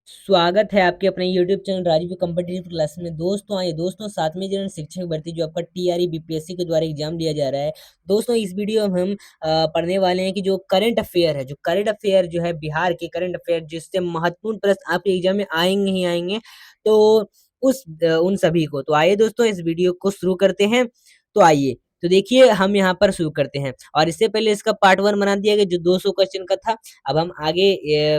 स्वागत है आपके अपने YouTube channel Rajeev competitive classes में। दोस्तों आइए दोस्तों, 7वीं जनरल शिक्षक भर्ती जो आपका TRE BPSC के द्वारा एग्जाम दिया जा रहा है। दोस्तों इस वीडियो में हम पढ़ने वाले हैं कि जो करंट अफेयर है, जो करंट अफेयर जो है बिहार के करंट अफेयर, जिससे महत्वपूर्ण प्रश्न आपके एग्जाम में आएंगे ही आएंगे, तो उन सभी को। तो आइए दोस्तों इस वीडियो को शुरू करते हैं। तो आइए, तो देखिए हम यहाँ पर शुरू करते हैं। और इससे पहले इसका पार्ट 1 बना दिया गया जो 200 क्वेश्चन का था। अब हम आगे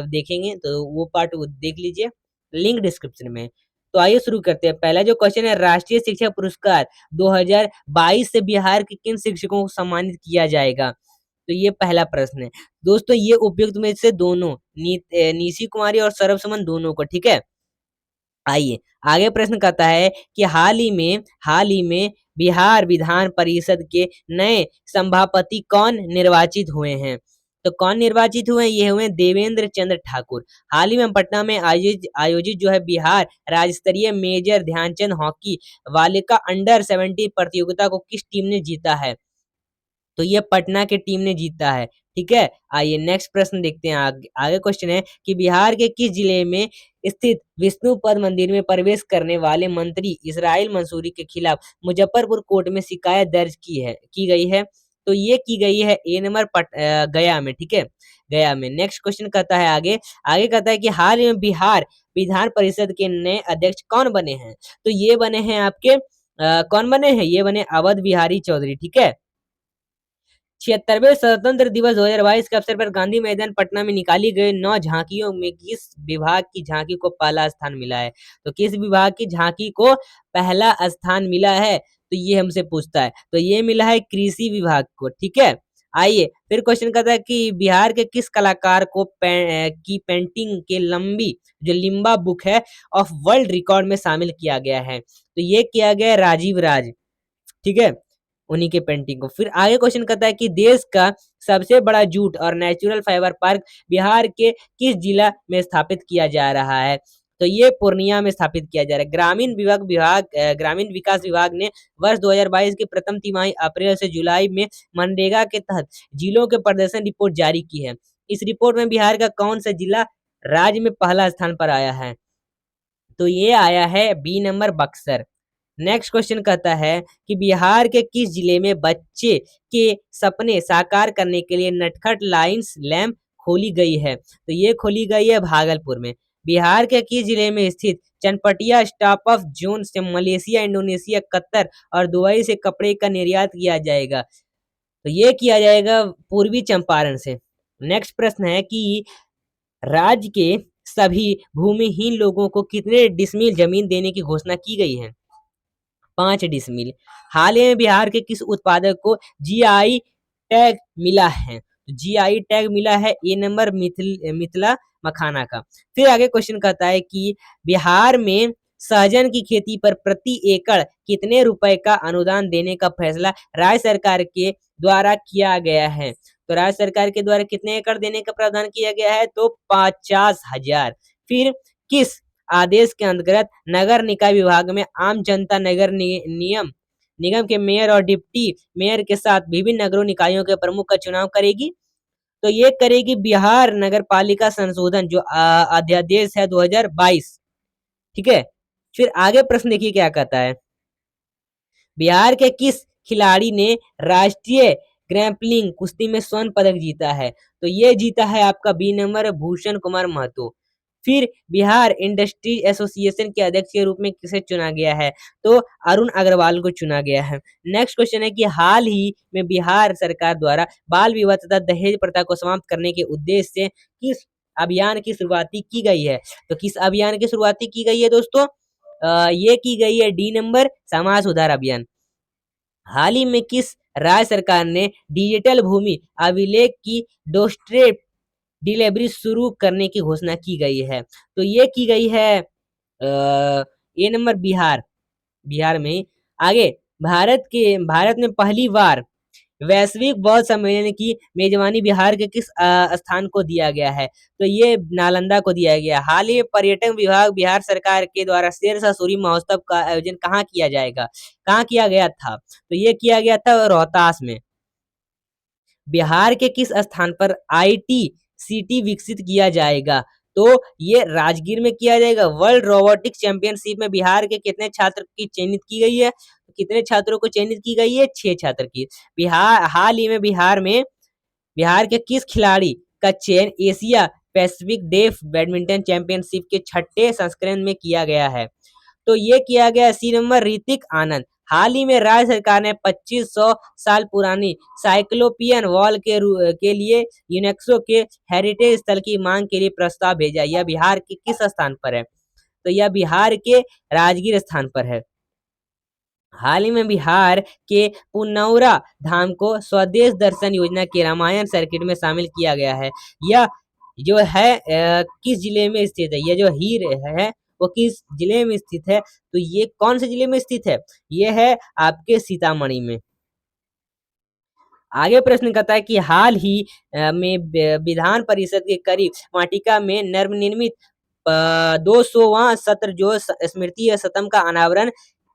देखेंगे, तो वो पार्ट देख लीजिए, लिंक डिस्क्रिप्शन में। तो आइए शुरू करते हैं। पहला जो क्वेश्चन है, राष्ट्रीय शिक्षक पुरस्कार 2022 से बिहार के किन शिक्षकों को सम्मानित किया जाएगा? तो ये पहला प्रश्न है दोस्तों। ये उपयुक्त में से दोनों, निशी कुमारी और सरब सुमन दोनों को, ठीक है। आइए आगे प्रश्न कहता है कि हाल ही में बिहार विधान परिषद के नए सभापति कौन निर्वाचित हुए हैं? तो कौन निर्वाचित हुए? ये हुए देवेंद्र चंद्र ठाकुर। हाल ही में पटना में आयोजित जो है बिहार राज्य स्तरीय मेजर ध्यानचंद हॉकी बालिका अंडर 17 प्रतियोगिता को किस टीम ने जीता है? तो ये पटना के टीम ने जीता है, ठीक है। आइए नेक्स्ट प्रश्न देखते हैं। आगे क्वेश्चन है कि बिहार के किस जिले में स्थित विष्णुपद मंदिर में प्रवेश करने वाले मंत्री इसराइल मंसूरी के खिलाफ मुजफ्फरपुर कोर्ट में शिकायत दर्ज की गई है? तो ये की गई है ए नंबर गया में, ठीक है, गया में। नेक्स्ट क्वेश्चन कहता है आगे आगे कहता है कि हाल ही में बिहार विधान परिषद के नए अध्यक्ष कौन बने हैं? तो ये बने हैं आपके कौन बने हैं? ये बने अवध बिहारी चौधरी, ठीक है। 76वें स्वतंत्र दिवस 2022 के अवसर पर गांधी मैदान पटना में निकाली गई 9 झांकियों में किस विभाग की झांकी को पहला स्थान मिला है? तो किस विभाग की झांकी को पहला स्थान मिला है? तो ये हमसे पूछता है। तो ये मिला है कृषि विभाग को, ठीक है। आइए फिर क्वेश्चन कहता है कि बिहार के किस कलाकार को की पेंटिंग के लंबी जो लिम्बा बुक है ऑफ वर्ल्ड रिकॉर्ड में शामिल किया गया है? तो ये किया गया है राजीव राज, ठीक है, उन्हीं के पेंटिंग को। फिर आगे क्वेश्चन कहता है कि देश का सबसे बड़ा जूट और नेचुरल फाइबर पार्क बिहार के किस जिला में स्थापित किया जा रहा है? तो ये पूर्णिया में स्थापित किया जा रहा है। ग्रामीण विकास विभाग ने वर्ष 2022 की प्रथम तिमाही अप्रैल से जुलाई में मनरेगा के तहत जिलों के प्रदर्शन रिपोर्ट जारी की है। इस रिपोर्ट में बिहार का कौन सा जिला राज्य में पहला स्थान पर आया है? तो ये आया है B number Buxar. Next question कहता है कि बिहार के किस जिले में बच्चे के सपने साकार करने के लिए नटखट लाइन्स लैम्प खोली गई है? तो ये खोली गई है भागलपुर में। बिहार के किस जिले में स्थित चनपटिया स्टॉप ऑफ जोन से मलेशिया, इंडोनेशिया, कतर और दुबई से कपड़े का निर्यात किया जाएगा? तो ये किया जाएगा पूर्वी चंपारण से। नेक्स्ट प्रश्न है कि राज्य के सभी भूमिहीन लोगों को कितने डिसमिल जमीन देने की घोषणा की गई है? 5 डिसमिल। हाल ही में बिहार के किस उत्पादक को जीआई टैग मिला है? तो जीआई टैग मिला है ए नंबर मिथिला मखाना का। फिर आगे क्वेश्चन कहता है कि बिहार में सहजन की खेती पर प्रति एकड़ कितने रुपए का अनुदान देने का फैसला राज्य सरकार के द्वारा किया गया है? तो राज्य सरकार के द्वारा कितने एकड़ देने का प्रावधान किया गया है? तो 50,000। फिर किस आदेश के अंतर्गत नगर निकाय विभाग में आम जनता निगम के मेयर और डिप्टी मेयर के साथ विभिन्न नगरों निकायों के प्रमुख का चुनाव करेगी? तो ये करेगी बिहार नगर पालिका संशोधन जो अध्यादेश है 2022, ठीक है। फिर आगे प्रश्न देखिए क्या कहता है। बिहार के किस खिलाड़ी ने राष्ट्रीय ग्रैप्लिंग कुश्ती में स्वर्ण पदक जीता है? तो ये जीता है आपका बी नंबर भूषण कुमार महतो। फिर बिहार इंडस्ट्री एसोसिएशन के अध्यक्ष के रूप में किसे चुना गया है? तो अरुण अग्रवाल को चुना गया है। नेक्स्ट क्वेश्चन है कि हाल ही में बिहार सरकार द्वारा बाल विवाह तथा दहेज प्रथा को समाप्त करने के उद्देश्य से किस अभियान की शुरुआती की गई है? तो किस अभियान की शुरुआती की गई है दोस्तों? ये की गई है डी नंबर समाज सुधार अभियान। हाल ही में किस राज्य सरकार ने डिजिटल भूमि अभिलेख की डोरस्टेप डिलीवरी शुरू करने की घोषणा की गई है? तो ये की गई है ए नंबर बिहार में। आगे भारत में पहली बार वैश्विक बौद्ध सम्मेलन की मेजबानी बिहार के किस स्थान को दिया गया है? तो ये नालंदा को दिया गया। हाल ही में पर्यटन विभाग बिहार सरकार के द्वारा शेरशाह सूरी महोत्सव का आयोजन कहाँ किया जाएगा? कहाँ किया गया था? तो ये किया गया था रोहतास में। बिहार के किस स्थान पर आईटी सिटी विकसित किया जाएगा? तो ये राजगीर में किया जाएगा। वर्ल्ड रोबोटिक्स चैंपियनशिप में बिहार के कितने छात्र की चयनित की गई है? कितने छात्रों को चयनित की गई है? 6 छात्र की। हाल ही में बिहार के किस खिलाड़ी का चयन Asia pacific deaf badminton championship के छठे संस्करण में किया गया है? तो ये किया गया सी नंबर ऋतिक आनंद। हाल ही में राज्य सरकार ने 2500 साल पुरानी साइक्लोपियन वॉल के लिए यूनेस्को के हेरिटेज स्थल की मांग के लिए प्रस्ताव भेजा। यह बिहार के किस स्थान पर है? तो यह बिहार के राजगीर स्थान पर है। हाल ही में बिहार के पुनौरा धाम को स्वदेश दर्शन योजना के रामायण सर्किट में शामिल किया गया है। यह जो है किस जिले में स्थित है? यह जो हीर है वो किस जिले में स्थित है? तो ये कौन से जिले में स्थित है? ये है आपके सीतामढ़ी में। आगे प्रश्न करता है कि हाल ही में विधान परिषद के करीब वाटिका में नवनिर्मित 200वां सत्र जो स्मृति सतम का अनावरण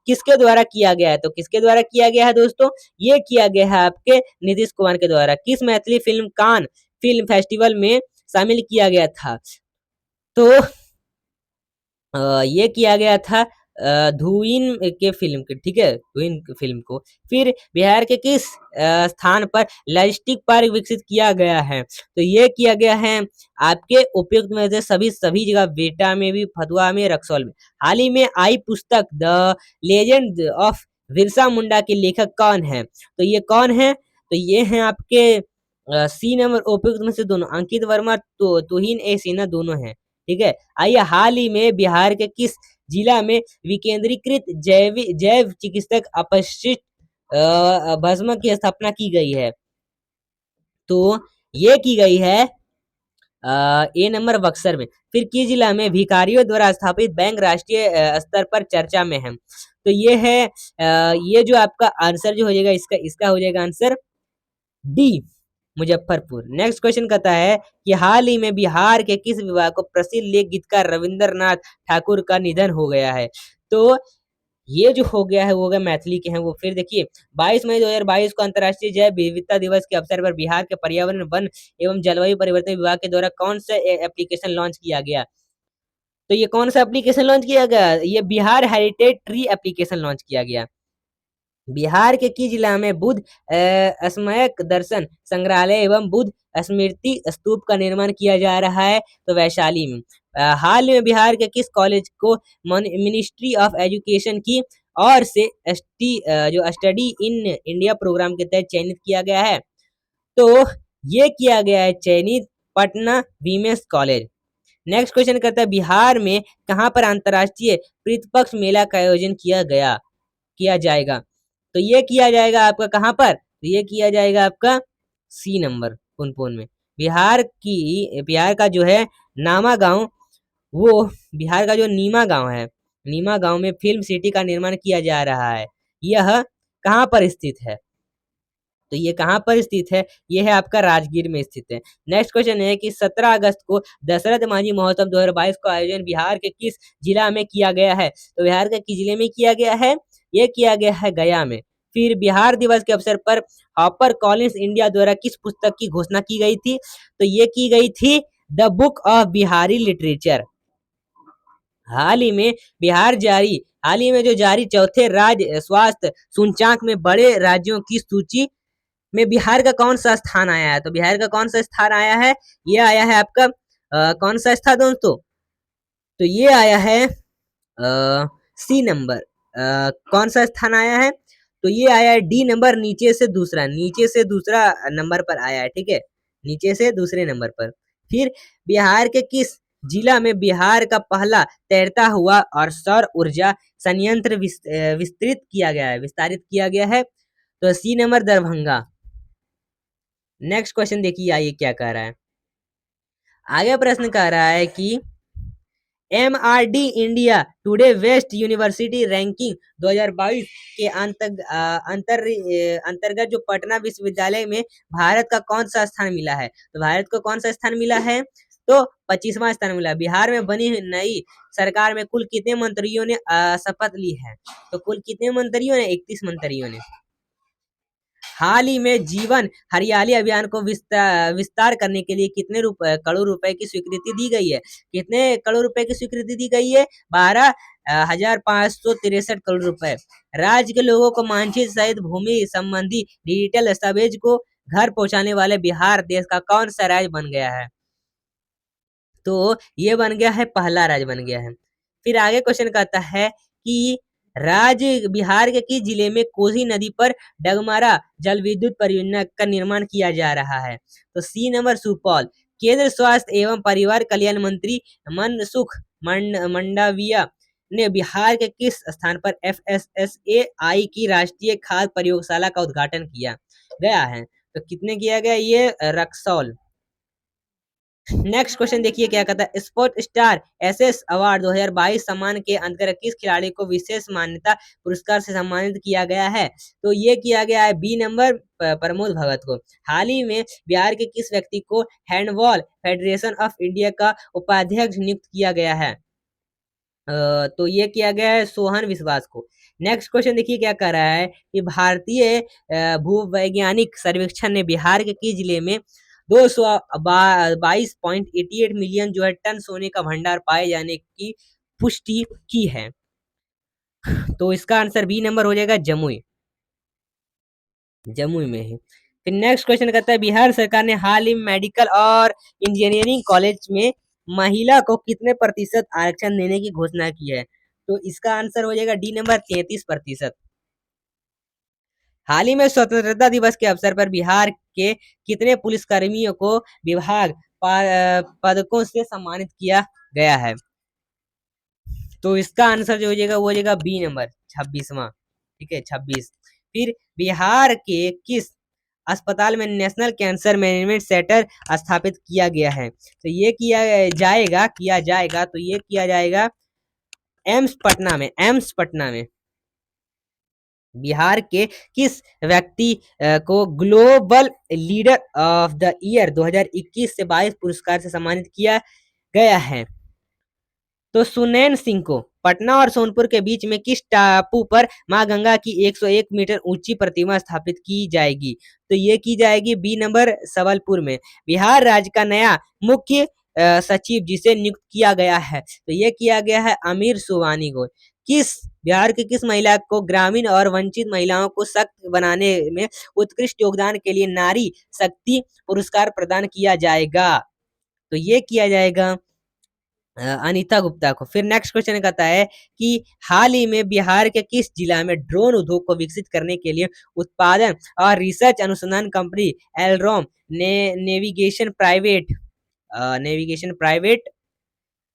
किसके द्वारा किया गया है? तो किसके द्वारा किया गया है दोस्तों? ये किया गया है आपके नीतीश कुमार के द्वारा। किस Maithili film Cannes film festival में शामिल किया गया था? तो ये किया गया था धुइन के फिल्म के, ठीक है, धुइन फिल्म को। फिर बिहार के किस स्थान पर लॉजिस्टिक पार्क विकसित किया गया है? तो ये किया गया है आपके उपयुक्त में से सभी जगह, बेटा में भी, फतुहा में, रक्सौल में। हाल ही में आई पुस्तक the legend of Birsa Munda के लेखक कौन है? तो ये कौन है? तो ये हैं आपके सी नंबर उपयुक्त में से दोनों, अंकित वर्मा तो तुहिन ए सिन्हा दोनों हैं, ठीक है। आइए, हाल ही में बिहार के किस जिला में विकेंद्रीकृत जैव चिकित्सक अपशिष्ट भस्म की स्थापना की गई है? तो ये की गई है ए नंबर बक्सर में। फिर किस जिला में भिखारियों द्वारा स्थापित बैंक राष्ट्रीय स्तर पर चर्चा में है? तो ये है ये जो आपका आंसर जो हो जाएगा इसका हो जाएगा answer D, Muzaffarpur. Next question कहता है कि हाल ही में बिहार के किस विभाग को प्रसिद्ध लेख गीतकार रविंद्रनाथ ठाकुर का निधन हो गया है? तो ये जो हो गया है वो हो गया मैथिली के हैं वो। फिर देखिए 22 मई 2022 को अंतर्राष्ट्रीय जैव विविधता दिवस के अवसर पर बिहार के पर्यावरण, वन एवं जलवायु परिवर्तन विभाग के द्वारा कौन सा एप्लीकेशन लॉन्च किया गया? तो ये कौन सा एप्लीकेशन लॉन्च किया गया? ये Bihar heritage tree application launch किया गया। बिहार के किस जिला में बुद्ध स्मारक दर्शन संग्रहालय एवं बुद्ध स्मृति स्तूप का निर्माण किया जा रहा है? तो वैशाली में। हाल में बिहार के किस कॉलेज को मिनिस्ट्री ऑफ एजुकेशन की ओर से जो स्टडी इन इंडिया प्रोग्राम के तहत चयनित किया गया है? तो ये किया गया है चयनित Patna women's college. Next question करता है बिहार में कहाँ पर अंतर्राष्ट्रीय पितृपक्ष मेला का आयोजन किया जाएगा? तो ये किया जाएगा आपका कहाँ पर? तो ये किया जाएगा आपका सी नंबर पुनपुन में। बिहार का जो है नामा गांव, वो बिहार का जो नीमा गांव है, नीमा गांव में फिल्म सिटी का निर्माण किया जा रहा है। यह कहाँ पर स्थित है? तो ये कहाँ पर स्थित है? ये है आपका राजगीर में स्थित है। नेक्स्ट क्वेश्चन है कि 17 अगस्त को दशरथ मांझी महोत्सव 2022 का आयोजन बिहार के किस जिला में किया गया है? तो बिहार के किस जिले में किया गया है? ये किया गया है गया में। फिर बिहार दिवस के अवसर पर हापर कॉलिंस इंडिया द्वारा किस पुस्तक की घोषणा की गई थी? तो ये की गई थी the book of Bihari literature. हाल ही में जो जारी चौथे राज्य स्वास्थ्य सूचकांक में बड़े राज्यों की सूची में बिहार का कौन सा स्थान आया है? तो बिहार का कौन सा स्थान आया है? ये आया है आपका कौन सा स्थान दोस्तों? तो ये आया है सी नंबर। कौन सा स्थान आया है? तो ये आया है डी नंबर, नीचे से दूसरा नंबर पर आया है, ठीक है, नीचे से दूसरे नंबर पर। फिर बिहार के किस जिला में बिहार का पहला तैरता हुआ और सौर ऊर्जा संयंत्र विस्तारित किया गया है? तो C number Darbhanga. Next question देखिए आइए क्या कह रहा है। आगे प्रश्न कह रहा है कि MRD India today best university ranking 2022 के अंतर्गत जो पटना विश्वविद्यालय में भारत का कौन सा स्थान मिला है? तो भारत को कौन सा स्थान मिला है? तो 25वां स्थान मिला। बिहार में बनी नई सरकार में कुल कितने मंत्रियों ने शपथ ली है? तो कुल कितने मंत्रियों ने? 31 मंत्रियों ने। हाल ही में जीवन हरियाली अभियान को विस्तार करने के लिए कितने करोड़ रुपए की स्वीकृति दी गई है? कितने करोड़ रुपए की स्वीकृति दी गई है? 12,563 करोड़ रुपए। राज्य के लोगों को मानचित्र सहित भूमि संबंधी डिजिटल दस्तावेज को घर पहुंचाने वाले बिहार देश का कौन सा राज्य बन गया है? तो ये बन गया है, पहला राज्य बन गया है। फिर आगे क्वेश्चन कहता है कि राज्य बिहार के किस जिले में कोसी नदी पर डगमारा जल विद्युत परियोजना का निर्माण किया जा रहा है? तो सी नंबर सुपौल। केंद्र स्वास्थ्य एवं परिवार कल्याण मंत्री मनसुख मंडाविया ने बिहार के किस स्थान पर FSSAI की राष्ट्रीय खाद्य प्रयोगशाला का उद्घाटन किया गया है? तो कितने किया गया? ये रक्सौल। नेक्स्ट क्वेश्चन देखिए क्या कहता है। स्पोर्ट स्टार एसएस अवार्ड 2022 सम्मान के अंतर्गत किस खिलाड़ी को विशेष मान्यता पुरस्कार से सम्मानित किया गया है? तो ये किया गया है बी नंबर प्रमोद भगत को। हाल ही में बिहार के किस व्यक्ति को हैंडबॉल फेडरेशन ऑफ इंडिया का उपाध्यक्ष नियुक्त किया गया है? तो ये किया गया है सोहन विश्वास को। नेक्स्ट क्वेश्चन देखिए क्या कर रहा है कि भारतीय भूवैज्ञानिक सर्वेक्षण ने बिहार के किस जिले में 222.88 मिलियन जो है टन सोने का भंडार पाए जाने की पुष्टि की है? तो इसका आंसर बी नंबर हो जाएगा जमुई। जमुई में है। फिर नेक्स्ट क्वेश्चन कहता है बिहार सरकार ने हाल ही मेडिकल और इंजीनियरिंग कॉलेज में महिला को कितने प्रतिशत आरक्षण देने की घोषणा की है? तो इसका आंसर हो जाएगा डी नंबर 33%। हाल ही में स्वतंत्रता दिवस के अवसर पर बिहार के कितने पुलिसकर्मियों को विभाग पदकों से सम्मानित किया गया है? तो इसका आंसर जो हो जाएगा वो हो जाएगा बी नंबर 26वां। ठीक है, 26। फिर बिहार के किस अस्पताल में नेशनल कैंसर मैनेजमेंट सेंटर स्थापित किया गया है? तो ये किया जाएगा तो ये किया जाएगा एम्स पटना में। एम्स पटना में। बिहार के किस व्यक्ति को global leader of the year 2021 से 22 पुरस्कार से सम्मानित किया गया है? तो सुनैन सिंह को। पटना और सोनपुर के बीच में किस टापू पर मां गंगा की 101 मीटर ऊंची प्रतिमा स्थापित की जाएगी? तो ये की जाएगी बी नंबर सबलपुर में। बिहार राज्य का नया मुख्य सचिव जिसे नियुक्त किया गया है, तो ये किया गया है अमीर सुवानी को। बिहार की किस महिला को ग्रामीण और वंचित महिलाओं को सशक्त बनाने में उत्कृष्ट योगदान के लिए नारी शक्ति पुरस्कार प्रदान किया जाएगा? तो ये किया जाएगा अनीता गुप्ता को। फिर नेक्स्ट क्वेश्चन कहता है कि हाल ही में बिहार के किस जिला में ड्रोन उद्योग को विकसित करने के लिए उत्पादन और रिसर्च अनुसंधान कंपनी एलरोम ने नेविगेशन प्राइवेट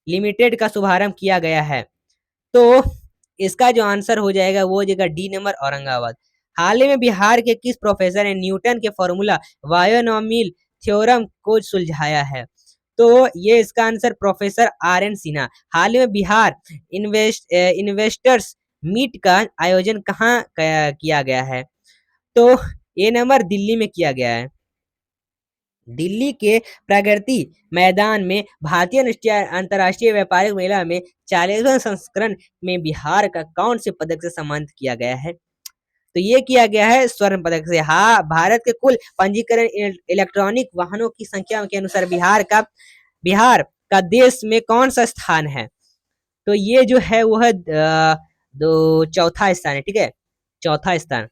लिमिटेड का शुभारंभ किया गया है? तो इसका जो आंसर हो जाएगा वो हो जाएगा डी नंबर औरंगाबाद। हाल ही में बिहार के किस प्रोफेसर ने न्यूटन के फॉर्मूला बायोनॉमियल थ्योरम को सुलझाया है? तो ये इसका आंसर प्रोफेसर RN सिन्हा। हाल ही में बिहार इन्वेस्टर्स मीट का आयोजन कहाँ किया गया है? तो ये नंबर दिल्ली में किया गया है। दिल्ली के प्रगति मैदान में भारतीय अंतर्राष्ट्रीय व्यापारिक मेला में 40वें संस्करण में बिहार का कौन से पदक से सम्मानित किया गया है? तो ये किया गया है स्वर्ण पदक से। हाँ, भारत के कुल पंजीकरण इलेक्ट्रॉनिक वाहनों की संख्या के अनुसार बिहार का देश में कौन सा स्थान है? तो ये जो है वो है चौथा स्थान है। ठीक है, चौथा स्थान।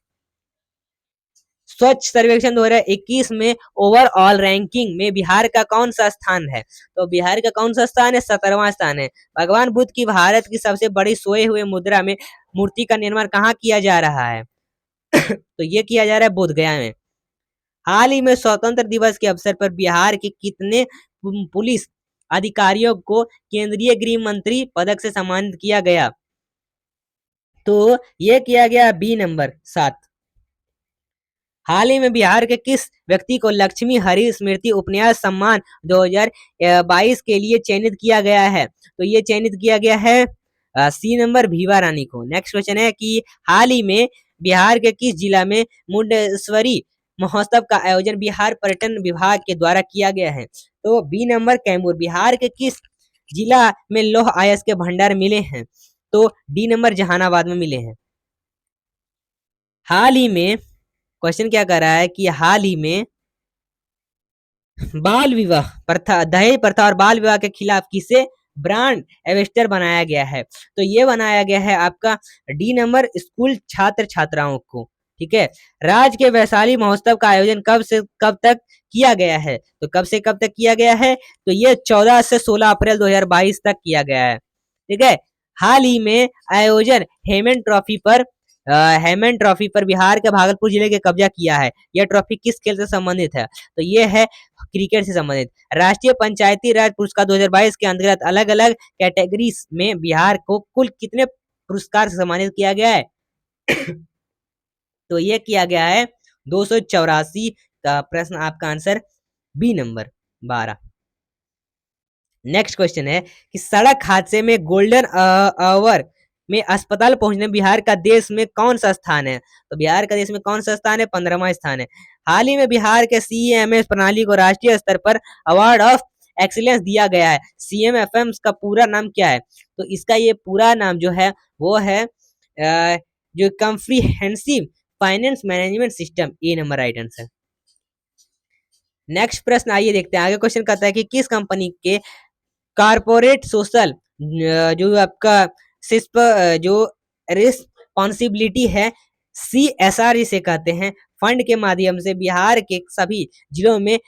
स्वच्छ सर्वेक्षण 2021 में ओवरऑल रैंकिंग में बिहार का कौन सा स्थान है? तो बिहार का कौन सा स्थान है? 17वां स्थान है। भगवान बुद्ध की भारत की सबसे बड़ी सोए हुए मुद्रा में मूर्ति का निर्माण कहाँ किया जा रहा है? तो ये किया जा रहा है बोधगया में। हाल ही में स्वतंत्र दिवस के अवसर पर बिहार के कितने पुलिस अधिकारियों को केंद्रीय गृह मंत्री पदक से सम्मानित किया गया? तो ये किया गया बी नंबर 7। हाल ही में बिहार के किस व्यक्ति को लक्ष्मी हरि स्मृति उपन्यास सम्मान 2022 के लिए चयनित किया गया है? तो ये चयनित किया गया है सी नंबर भीवा रानी को। नेक्स्ट क्वेश्चन है कि हाल ही में बिहार के किस जिला में मुंडेश्वरी महोत्सव का आयोजन बिहार पर्यटन विभाग के द्वारा किया गया है? तो बी नंबर कैमूर। बिहार के किस जिला में लौह अयस्क के भंडार मिले हैं? तो डी नंबर जहानाबाद में मिले हैं। हाल ही में क्वेश्चन क्या कर रहा है कि हाल ही में बाल विवाह प्रथा, दहेज प्रथा और बाल विवाह के खिलाफ किसे ब्रांड एम्बेसडर बनाया गया है? तो ये बनाया गया है आपका डी नंबर स्कूल छात्र छात्राओं को। ठीक है। राज्य के वैशाली महोत्सव का आयोजन कब से कब तक किया गया है? तो कब से कब तक किया गया है? तो ये 14 से 16 अप्रैल 2022 तक किया गया है। ठीक है। हाल ही में आयोजन हेमन ट्रॉफी पर बिहार के भागलपुर जिले के कब्जा किया है। यह ट्रॉफी किस खेल से संबंधित है? तो ये है क्रिकेट से संबंधित। राष्ट्रीय पंचायती राज पुरस्कार 2022 के अंतर्गत अलग अलग कैटेगरीज में बिहार को कुल कितने पुरस्कार से सम्मानित किया गया है? तो ये किया गया है 284 का प्रश्न आपका answer B number 12। Next question है कि सड़क हादसे में गोल्डन आवर में अस्पताल पहुंचने बिहार का देश में कौन सा स्थान है? तो बिहार का देश में कौन सा स्थान है? 15वां स्थान है। हाल ही में बिहार के सीएमएस प्रणाली को राष्ट्रीय स्तर पर अवार्ड ऑफ एक्सीलेंस दिया गया है। सीएमएफएम का पूरा नाम क्या है? तो इसका ये पूरा नाम जो है वो है जो कॉम्प्रिहेंसिव फाइनेंस मैनेजमेंट सिस्टम। ए नंबर राइट आंसर। नेक्स्ट प्रश्न आइए देखते हैं। आगे क्वेश्चन कहता है कि किस कंपनी के कारपोरेट सोशल जो आपका जो रिस्पॉन्सिबिलिटी है CSR इसे कहते हैं, फंड के माध्यम से बिहार के सभी जिलों में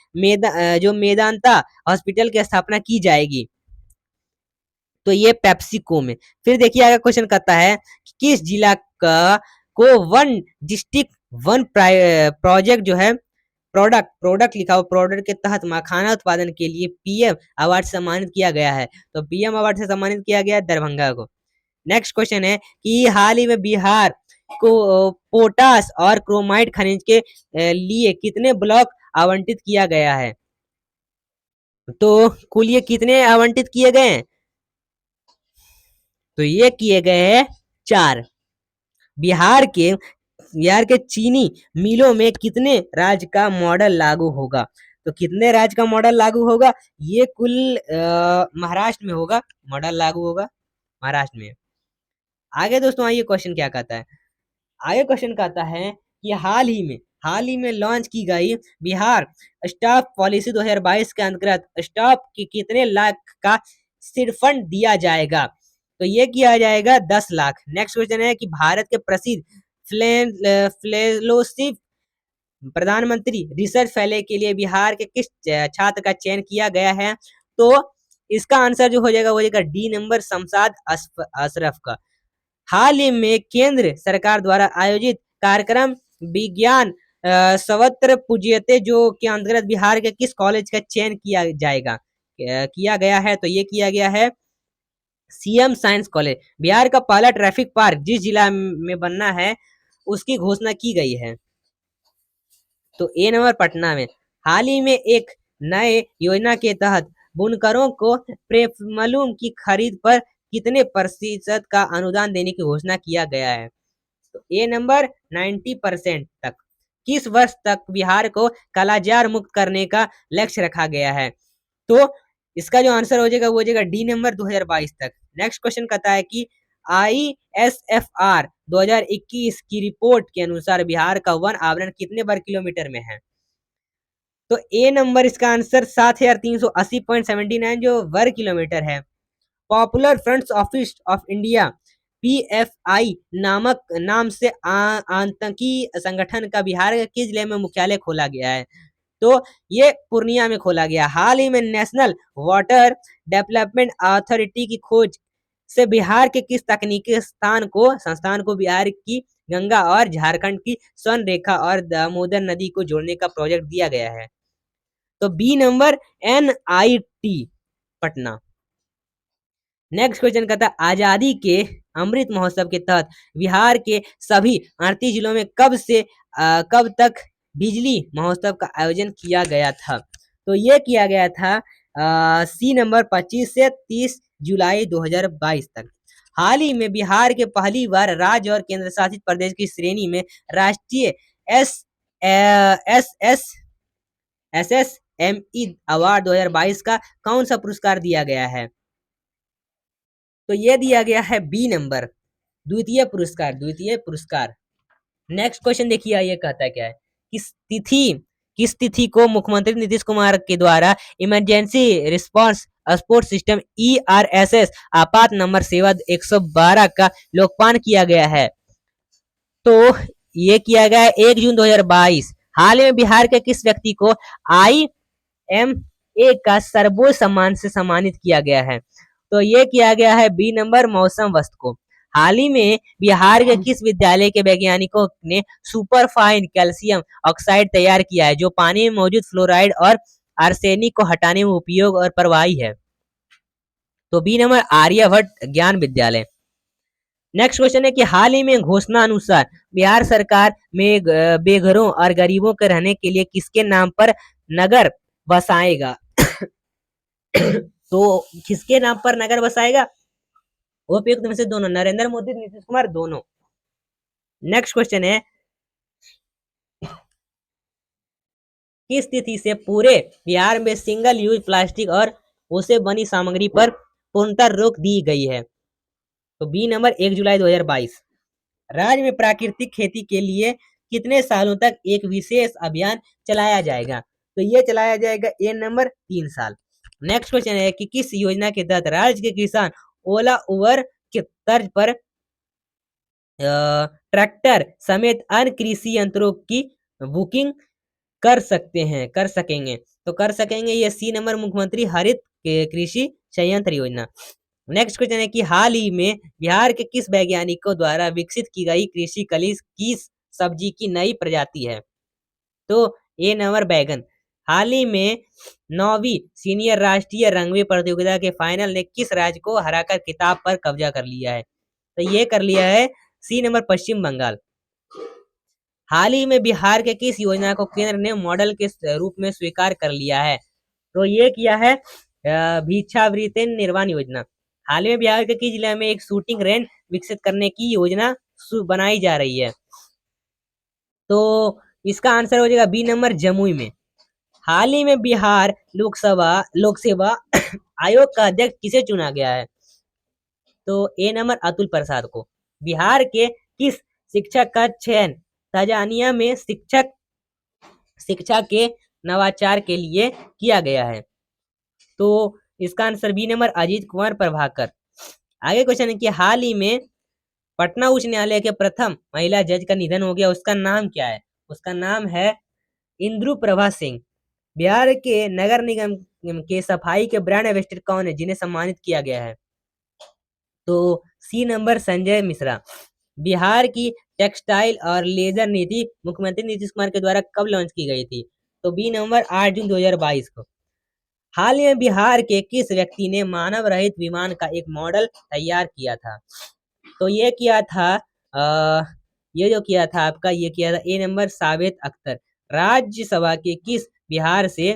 मेदांता हॉस्पिटल की स्थापना की जाएगी? तो ये पेप्सिको में। फिर देखिए आगे क्वेश्चन कहता है कि किस जिला का को वन डिस्ट्रिक्ट वन प्रोजेक्ट जो है प्रोडक्ट लिखा हुआ प्रोडक्ट के तहत मखाना उत्पादन के लिए पीएम अवार्ड से सम्मानित किया गया है? तो पीएम अवार्ड से सम्मानित किया गया दरभंगा को। नेक्स्ट क्वेश्चन है कि हाल ही में बिहार को पोटास और क्रोमाइट खनिज के लिए कितने ब्लॉक आवंटित किया गया है? तो कुल ये कितने आवंटित किए गए हैं? तो ये किए गए हैं 4। बिहार के चीनी मिलों में कितने राज्य का मॉडल लागू होगा? तो कितने राज्य का मॉडल लागू होगा? ये कुल महाराष्ट्र में होगा, मॉडल लागू होगा महाराष्ट्र में। आगे दोस्तों आइए क्वेश्चन क्या कहता है। आगे क्वेश्चन कहता है कि हाल ही में लॉन्च की गई बिहार स्टाफ पॉलिसी 2022 के अंतर्गत स्टाफ के कितने लाख का सिर फंड दिया जाएगा? तो ये किया जाएगा 10 लाख। नेक्स्ट क्वेश्चन है कि भारत के प्रसिद्ध फेलोशिप प्रधानमंत्री रिसर्च फेलो के लिए बिहार के किस छात्र का चयन किया गया है? तो इसका आंसर जो हो जाएगा वो जाएगा डी नंबर शमशाद अशरफ का। हाल ही में केंद्र सरकार द्वारा आयोजित कार्यक्रम विज्ञान सर्वत्र पूज्यते जो के अंतर्गत बिहार के किस कॉलेज का चयन किया गया है? तो ये किया गया है सीएम साइंस कॉलेज। बिहार का पहला ट्रैफिक पार्क जिस जिला में बनना है उसकी घोषणा की गई है। तो ए नंबर पटना में। हाल ही में एक नए योजना के तहत बुनकरों को प्रेमलूम की खरीद पर कितने प्रतिशत का अनुदान देने की घोषणा किया गया है? तो ए नंबर 90% तक। किस वर्ष तक बिहार को कालाजार मुक्त करने का लक्ष्य रखा गया है? तो इसका जो आंसर हो जाएगा वो हो जाएगा डी नंबर 2022 तक। नेक्स्ट क्वेश्चन कहता है कि ISFR 2021 की रिपोर्ट के अनुसार बिहार का वन आवरण कितने वर्ग किलोमीटर में है? तो ए नंबर इसका आंसर 7380.79 जो वर्ग किलोमीटर है। Popular fronts office of India PFI नाम से आतंकी संगठन का बिहार के किस जिले में मुख्यालय खोला गया है? तो ये पूर्णिया में खोला गया। हाल ही में नेशनल वाटर डेवलपमेंट अथॉरिटी की खोज से बिहार के किस तकनीकी संस्थान को बिहार की गंगा और झारखंड की स्वर्ण रेखा और दामोदर नदी को जोड़ने का प्रोजेक्ट दिया गया है? तो B number NIT Patna. Next question कहता है आजादी के अमृत महोत्सव के तहत बिहार के सभी 38 जिलों में कब तक बिजली महोत्सव का आयोजन किया गया था? तो ये किया गया था सी नंबर 25 से 30 जुलाई 2022 तक। हाल ही में बिहार के पहली बार राज्य और केंद्र शासित प्रदेश की श्रेणी में राष्ट्रीय SSME अवार्ड 2022 का कौन सा पुरस्कार दिया गया है? तो ये दिया गया है बी नंबर द्वितीय पुरस्कार। नेक्स्ट क्वेश्चन देखिए ये कहता है क्या है किस तिथि को मुख्यमंत्री नीतीश कुमार के द्वारा emergency response support system ERSS आपात नंबर सेवा 112 का लोकपान किया गया है? तो ये किया गया है 1 जून 2022। हाल ही में बिहार के किस व्यक्ति को IMA का सर्वोच्च सम्मान से सम्मानित किया गया है? तो ये किया गया है बी नंबर मौसम वस्त को। हाल ही में बिहार के किस विद्यालय के वैज्ञानिकों ने सुपरफाइन कैल्शियम ऑक्साइड तैयार किया है जो पानी में मौजूद फ्लोराइड और आर्सेनिक को हटाने में उपयोग और प्रभावी है? तो बी नंबर आर्यभट्ट ज्ञान विद्यालय। नेक्स्ट क्वेश्चन है कि हाल ही में घोषणा अनुसार बिहार सरकार में बेघरों और गरीबों के रहने के लिए किसके नाम पर नगर बसाएगा? तो किसके नाम पर नगर बसाएगा? उपयुक्त में से दोनों, नरेंद्र मोदी, नीतीश कुमार, दोनों। नेक्स्ट क्वेश्चन है किस तिथि से पूरे बिहार में सिंगल यूज प्लास्टिक और उससे बनी सामग्री पर पूर्णतः रोक दी गई है? तो बी नंबर 1 जुलाई 2022। राज्य में प्राकृतिक खेती के लिए कितने सालों तक एक विशेष अभियान चलाया जाएगा? तो ये चलाया जाएगा ए नंबर 3 साल। नेक्स्ट क्वेश्चन है कि किस योजना के तहत राज्य के किसान ओला उबर के तर्ज पर ट्रैक्टर समेत अन्य कृषि यंत्रों की बुकिंग कर सकेंगे? तो कर सकेंगे ये सी नंबर मुख्यमंत्री हरित कृषि संयंत्र योजना। नेक्स्ट क्वेश्चन है कि हाल ही में बिहार के किस वैज्ञानिकों द्वारा विकसित की गई कृषि कलिस किस सब्जी की नई प्रजाति है? तो ए नंबर बैगन। हाल ही में 9वीं सीनियर राष्ट्रीय रंगवे प्रतियोगिता के फाइनल ने किस राज्य को हराकर किताब पर कब्जा कर लिया है? तो ये कर लिया है सी नंबर पश्चिम बंगाल। हाल ही में बिहार के किस योजना को केंद्र ने मॉडल के रूप में स्वीकार कर लिया है? तो ये किया है भिक्षावृत्ति निर्वाण योजना। हाल ही में बिहार के किस जिले में एक शूटिंग रेंज विकसित करने की योजना बनाई जा रही है? तो इसका आंसर हो जाएगा बी नंबर जमुई में। हाल ही में बिहार लोक सेवा आयोग का अध्यक्ष किसे चुना गया है? तो ए नंबर अतुल प्रसाद को। बिहार के किस शिक्षक का चयन तंजानिया में शिक्षा के नवाचार के लिए किया गया है? तो इसका answer B number Ajit Kumar Prabhakar. आगे क्वेश्चन है कि हाल ही में पटना उच्च न्यायालय के प्रथम महिला जज का निधन हो गया, उसका नाम क्या है? उसका नाम है इंदु प्रभा सिंह। बिहार के नगर निगम के सफाई के ब्रांड एम्बेसडर कौन है जिन्हें सम्मानित किया गया है? तो सी नंबर संजय मिश्रा। बिहार की टेक्सटाइल और लेजर नीति मुख्यमंत्री नीतीश कुमार के द्वारा कब लॉन्च की गई थी? तो बी नंबर 8 जून 2022 को। हाल ही में बिहार के किस व्यक्ति ने मानव रहित विमान का एक मॉडल तैयार किया था? तो ये किया था ये जो किया था आपका ये किया था ए नंबर सावेद अख्तर। राज्यसभा के बिहार से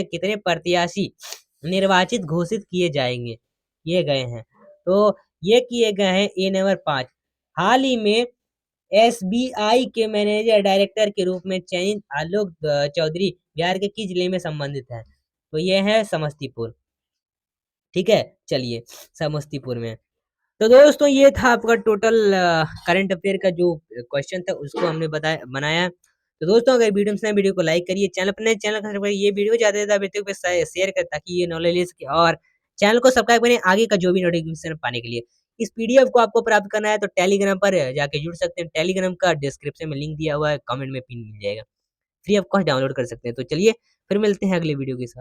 कितने प्रत्याशी निर्वाचित घोषित किए जाएंगे? ये गए हैं, तो ये किए गए हैं ए नंबर 5। हाल ही में SBI के मैनेजर डायरेक्टर के रूप में चयनित आलोक चौधरी बिहार के किस जिले में संबंधित है? तो ये है समस्तीपुर। ठीक है, चलिए समस्तीपुर में। तो दोस्तों ये था आपका टोटल करंट अफेयर का जो क्वेश्चन था उसको हमने बनाया। तो दोस्तों अगर वीडियो में वीडियो को लाइक करिए, चैनल का ये वीडियो ज्यादा से ज्यादा शेयर करें ताकि ये नॉलेज ले सके, और चैनल को सब्सक्राइब करें आगे का जो भी नोटिफिकेशन पाने के लिए। इस पीडीएफ को आपको प्राप्त करना है तो टेलीग्राम पर जाके जुड़ सकते हैं। टेलीग्राम का डिस्क्रिप्शन में लिंक दिया हुआ है, कमेंट में पिन मिल जाएगा। फ्री ऑफ कॉस्ट डाउनलोड कर सकते हैं। तो चलिए फिर मिलते हैं अगले वीडियो के साथ।